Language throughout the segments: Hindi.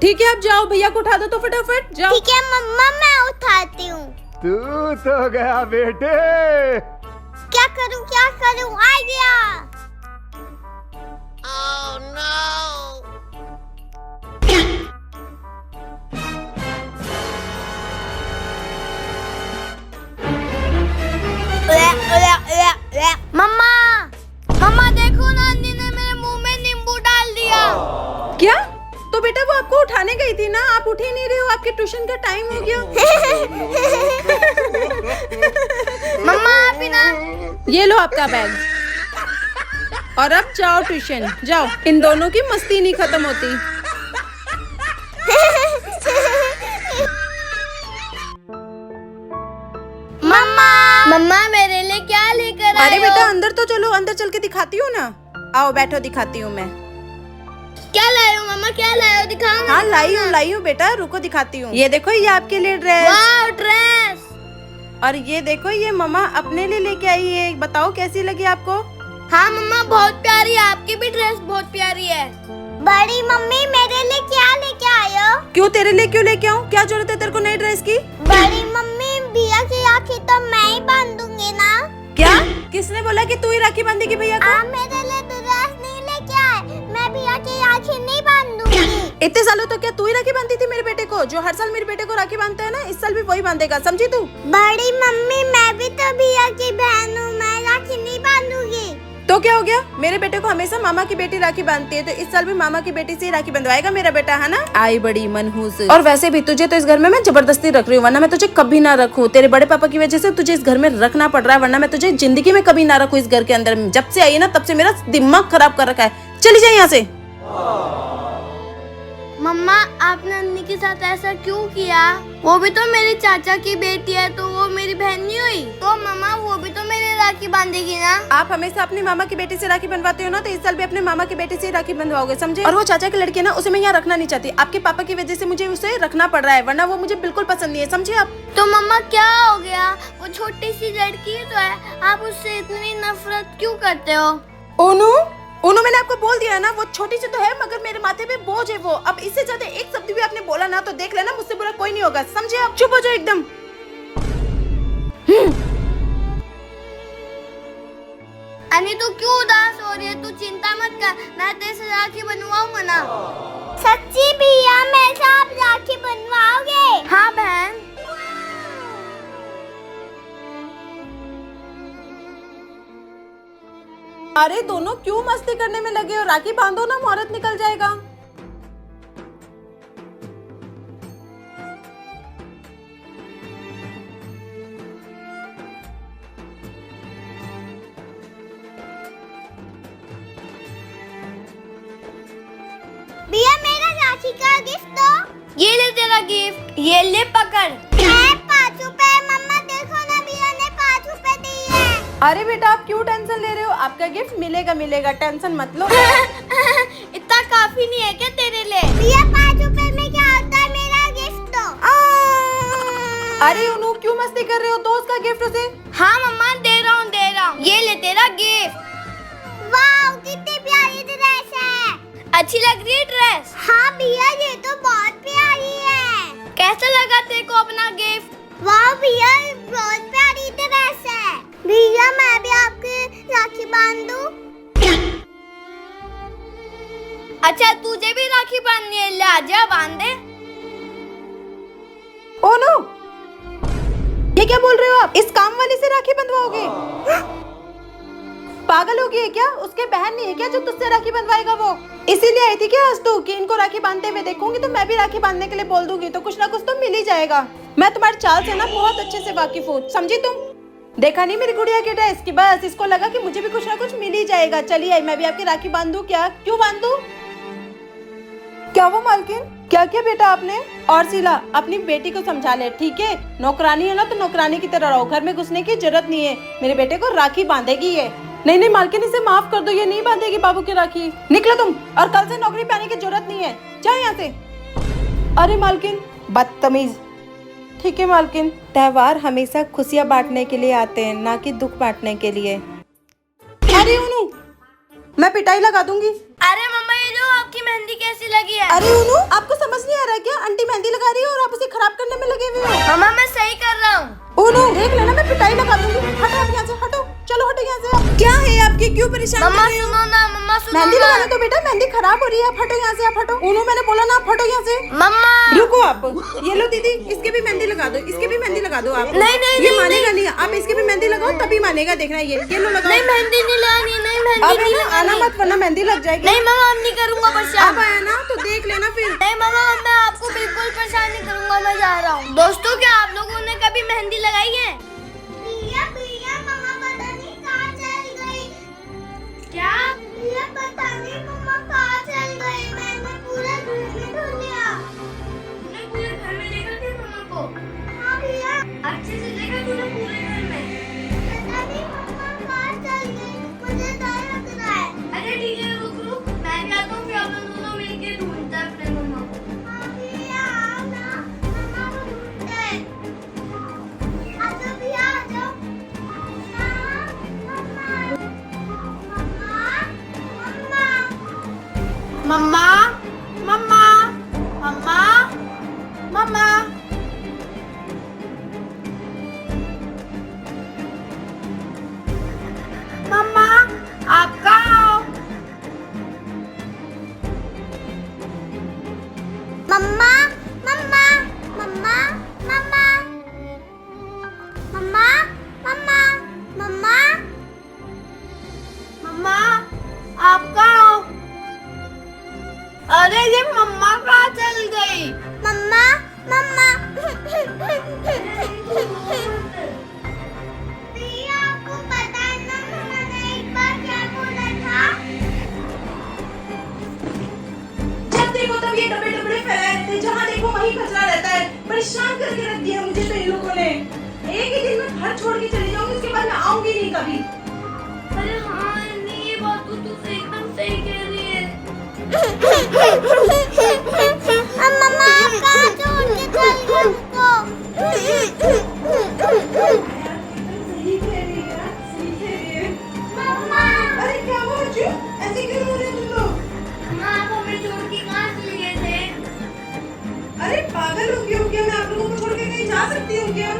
ठीक है, अब जाओ, भैया को उठा दो तो फटाफट जाओ। ठीक है मम्मा, मैं उठाती हूँ। तू तो गया बेटे। क्या करूँ आ गया। Oh, no. मम्मा देखो, नानी ने मेरे मुंह में नींबू डाल दिया। क्या? तो बेटा वो आपको उठाने गई थी ना, आप उठ ही नहीं रहे हो, आपके ट्यूशन का टाइम हो गया। मम्मा आप ही ना। ये लो आपका बैग, और अब जाओ ट्यूशन जाओ। इन दोनों की मस्ती नहीं खत्म होती। मम्मा मेरे लिए क्या लेकर आए हो? अरे बेटा अंदर तो चलो, अंदर चल के दिखाती हूँ ना। आओ बैठो, दिखाती हूँ मैं। क्या लाए हो मम्मा, क्या लाए हो, दिखाओ ना। हाँ लाई हूँ बेटा, रुको दिखाती हूँ। ये देखो, ये आपके लिए ड्रेस। वाह ड्रेस। और ये देखो, ये मम्मा अपने लिए लेके आई है। बताओ कैसी लगी आपको? हाँ मम्मा बहुत प्यारी है, आपकी भी ड्रेस बहुत प्यारी है। बड़ी मम्मी मेरे लिए क्या लेके आए हो? क्यों, तेरे लिए क्यों लेके आऊँ? क्या जरूरत है तेरे को नई ड्रेस की? बड़ी मम्मी भैया की राखी तो मैं ही बांधूंगी ना। क्या? किसने बोला कि तू ही राखी बांधेगी भैया को? आप मेरे लिए ड्रेस नहीं लेके आए, मैं भैया की राखी नहीं बांधूंगी। इतने सालों तो क्या तू ही राखी बांधती थी मेरे बेटे को? जो हर साल मेरे बेटे को राखी बांधते हैं ना, इस साल भी वही बांधेगा, समझी तू? बड़ी मम्मी मैं भी तो भैया की बहन हूँ, मैं राखी नहीं बांधूंगी। तो क्या हो गया? मेरे बेटे को हमेशा मामा की बेटी राखी बांधती है, तो इस साल भी मामा की बेटी से ही राखी बंधवाएगा मेरा बेटा, है ना? आई बड़ी मनहूस। और वैसे भी तुझे तो इस घर में मैं जबरदस्ती रख रही हूँ, वरना मैं तुझे कभी ना रखूँ। तेरे बड़े पापा की वजह से तुझे इस घर में रखना पड़ रहा है, वरना मैं तुझे जिंदगी में कभी ना रखूँ इस घर के अंदर। जब से आई है ना, तब से मेरा दिमाग खराब कर रखा है। चली जाए यहाँ से। मम्मा आपने अन्नी के साथ ऐसा क्यों किया? वो भी तो मेरे चाचा की बेटी है, तो वो मेरी बहन नहीं हुई? तो मम्मा वो भी तो मेरी राखी बांधेगी ना। आप हमेशा अपनी मामा की बेटी से राखी बनवाते हो ना, तो इस साल भी अपने मामा की बेटी से राखी बंधवाओगे, समझे? और वो चाचा की लड़की है ना, उसे मैं यहाँ रखना नहीं चाहती। आपके पापा की वजह से मुझे उसे रखना पड़ रहा है, वरना वो मुझे बिल्कुल पसंद नहीं है, समझे आप? तो मम्मा क्या हो गया? वो छोटी सी लड़की तो है, आप उससे इतनी नफरत क्यों करते हो? ओनू मैंने आपको बोल दिया है ना, वो छोटी सी तो है मगर मेरे माथे पे बोझ है वो। अब इससे ज्यादा एक शब्द भी आपने बोला ना, तो देख लेना मुझसे बुरा कोई नहीं होगा, समझे आप? चुप हो जाओ एकदम। अन्नी तू क्यों उदास हो रही है? तू चिंता मत कर, मैं तेरे से राखी बनवाऊंगा ना। सच्ची भैया मेरे से आप राखी बनवाओगे? हाँ बहन। अरे दोनों क्यों मस्ती करने में लगे हो? राखी बांधो ना, मुहूर्त निकल जाएगा। भैया मेरा राखी का गिफ्ट दो। ये ले तेरा गिफ्ट, ये ले पकड़। 5 रुपए। मम्मा देखो ना, भैया ने 5 रुपए दिए। अरे बेटा आप क्यों टेंशन ले रहे हो? आपका गिफ्ट मिलेगा, टेंशन मत लो। इतना काफी नहीं है क्या तेरे लिए? भैया 5 रुपए में क्या होता है, मेरा गिफ्ट दो। अरे उन्हों क्यों मस्ती कर रहे हो? दोस्त का गिफ्ट उसे। हाँ मम्मा दे रहा हूँ। ये ले तेरा गिफ्ट। वाह कितनी प्यारी ड्रेस है। अच्छी लग रही है ड्रेस? हाँ भैया ये तो बहुत प्यारी है। कैसा लगा तेरे को अपना गिफ्ट? वाह भैया बहुत प्यारी ड्रेस है। भैया मैं भी आपकी राखी बांधूं? अच्छा तुझे भी राखी बांधनी है, ले आजा बांध दे। ओनो, ये क्या बोल रहे हो आप? इस काम वाली से राखी बंधवाओगे? पागल हो गई है क्या? उसके बहन नहीं है क्या जो तुझसे राखी बंधवाएगा? वो इसीलिए आई थी क्या आज तू कि इनको राखी बांधते हुए देखूंगी तो मैं भी राखी बांधने के लिए बोल दूंगी, तो कुछ ना कुछ तो मिल ही जाएगा। मैं तुम्हारी चाल से ना बहुत अच्छे से वाकिफ हूँ, समझी तुम? देखा नहीं मेरी गुड़िया के ड्रेस की? बस इसको लगा कि मुझे भी कुछ ना कुछ मिल ही जाएगा। चलिए मैं भी आपकी राखी बांधू क्या? क्यों बांधू? क्या वो मालकिन, क्या किया बेटा आपने? और सिला अपनी बेटी को समझा ले, ठीक है? नौकरानी है ना तो नौकरानी की तरह रहो, घर में घुसने की जरूरत नहीं है। मेरे बेटे को राखी बांधेगी ये। नहीं मालकिन इसे माफ कर दो, ये नहीं बांधेगी बाबू की राखी। निकलो तुम, और कल से नौकरी पाने की जरूरत नहीं है, जाओ यहाँ से। अरे मालकिन बदतमीज। ठीक है मालकिन, त्योहार हमेशा खुशियाँ बांटने के लिए आते हैं, ना कि दुख बांटने के लिए। अरे उन्नू मैं पिटाई लगा दूंगी। अरे मम्मा ये लो आपकी आपकी मेहंदी कैसी लगी है? अरे उनु, आपको समझ नहीं आ रहा क्या? आंटी मेहंदी लगा रही है और आप उसे खराब करने में लगे हुए हो। मम्मा मैं सही कर रहा हूँ। उनु, देख लेना मैं पिटाई लगा दूंगी। हटो आप यहाँ से, हटो, चलो हटो यहाँ से। क्या है आपकी, क्यों परेशान मम्मा कर रही हो? सुनो ना, मम्मा सुनो मेहंदी ना। लगाने दो बेटा, मेहंदी खराब हो रही है। आप हटो यहाँ से, आप हटो। उनु, मैंने बोला ना आप हटो यहाँ से। मम्मा रुको आप, ये लो दीदी, इसके भी मेहंदी लगा दो, इसके भी मेहंदी लगा दो आप। नहीं, नहीं, ये नहीं, मानेगा नहीं, आप इसके भी मेहंदी लगाओ तभी मानेगा। देखना ये लो लगाओ। नहीं मेहंदी नहीं लगानी, नहीं मेहंदी अब नहीं है ना, आना लगानी। मत वरना मेहंदी लग जाएगी। नहीं मम्मा हम नहीं करूँगा परेशान। अब आया ना तो देख लेना फिर। नहीं मम्मा मैं आपको बिल्कुल परेशान नहीं करूँगा, मैं जा रहा हूँ। दोस्तों क्या आप लोगों ने कभी मेहंदी लगाई है? मम्मा पता नहीं कहाँ चल गई। क्या? पता नहीं मम्मा कहाँ चल गई। मैंने पूरे घर में ढूंढ लिया। तूने पूरे घर में देखा क्या मम्मा को? हाँ भैया। अच्छे से देखा तूने पूरे घर में? पता नहीं मम्मा कहाँ चल गई, मुझे डर लग रहा है। अरे ठीक है रुक रुक, मैं भी आता हूँ, फिर हम लोग दोनों मिलके ढूंढते हैं अपने मम्मा को। हाँ भैया आओ ना, मम्मा को ढूंढते हैं। आ जाओ भैया आ जाओ। मम्मा मम्मा मम्मा मम्मा मम्मा आप कहाँ हो? मम्मा मम्मा मम्मा मम्मा मम्मा मम्मा मम्मा मम्मा आप कहाँ हो? अरे ये मम्मा कहाँ चल गई? मम्मा मम्मा भैया आपको पता है ना मम्मा ने एक बार क्या बोला था? जब देखो तब ये डब्बे डब्बे फैलाए रहते हैं, जहाँ देखो वहीं कचरा रहता है। परेशान करके रख दिया मुझे तो इन लोगों ने। एक ही दिन में घर छोड़ के चली जाऊंगी, उसके बाद मैं आऊंगी नहीं कभी। अरे हाँ नहीं ये बात तो तू एकदम सही कह रही है। मम्मा आप कहाँ छोड़ के चल गए उसको? सही कह रही है, सही कह रही है। मम्मा अरे क्या हुआ बच्चू, ऐसे क्यों रो रहे तुम लोग? मम्मा आप हमें छोड़ के कहाँ चले गए थे? अरे पागल हो गए हो क्या? मैं आप लोगों को छोड़ के कहीं जा सकती हूँ क्या?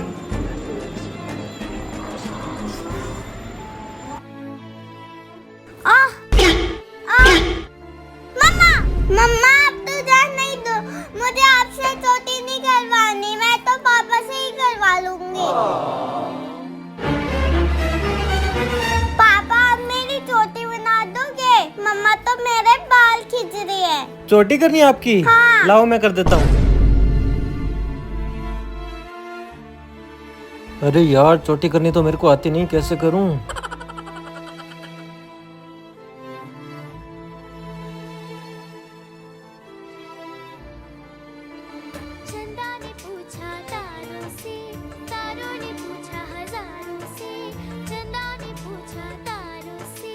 मम्मा आप तो जान नहीं दो, मुझे आपसे चोटी नहीं करवानी, मैं तो पापा से ही करवा लूंगी। पापा आप मेरी चोटी बना दोगे? मम्मा तो मेरे बाल खींच रही है। चोटी करनी है आपकी? हाँ। लाओ मैं कर देता हूँ। अरे यार चोटी करनी तो मेरे को आती नहीं, कैसे करूँ? चंदा ने पूछा तारों से, तारों ने पूछा हजारों से। चंदा ने पूछा तारों से,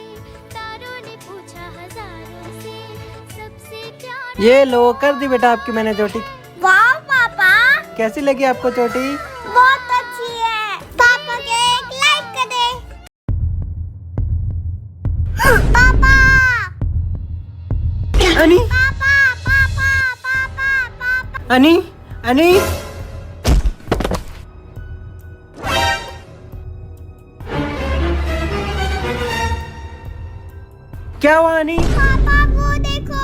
तारों ने पूछा हजारों से। सबसे प्यारा ये लो कर दी बेटा आपकी मैंने चोटी। वाह पापा कैसी लगी आपको चोटी? बहुत अच्छी है। पापा के एक लाइक कर दे। पापा अनी पापा पापा पापा पापा अनी अनी क्या हुआ अनी? पापा वो देखो।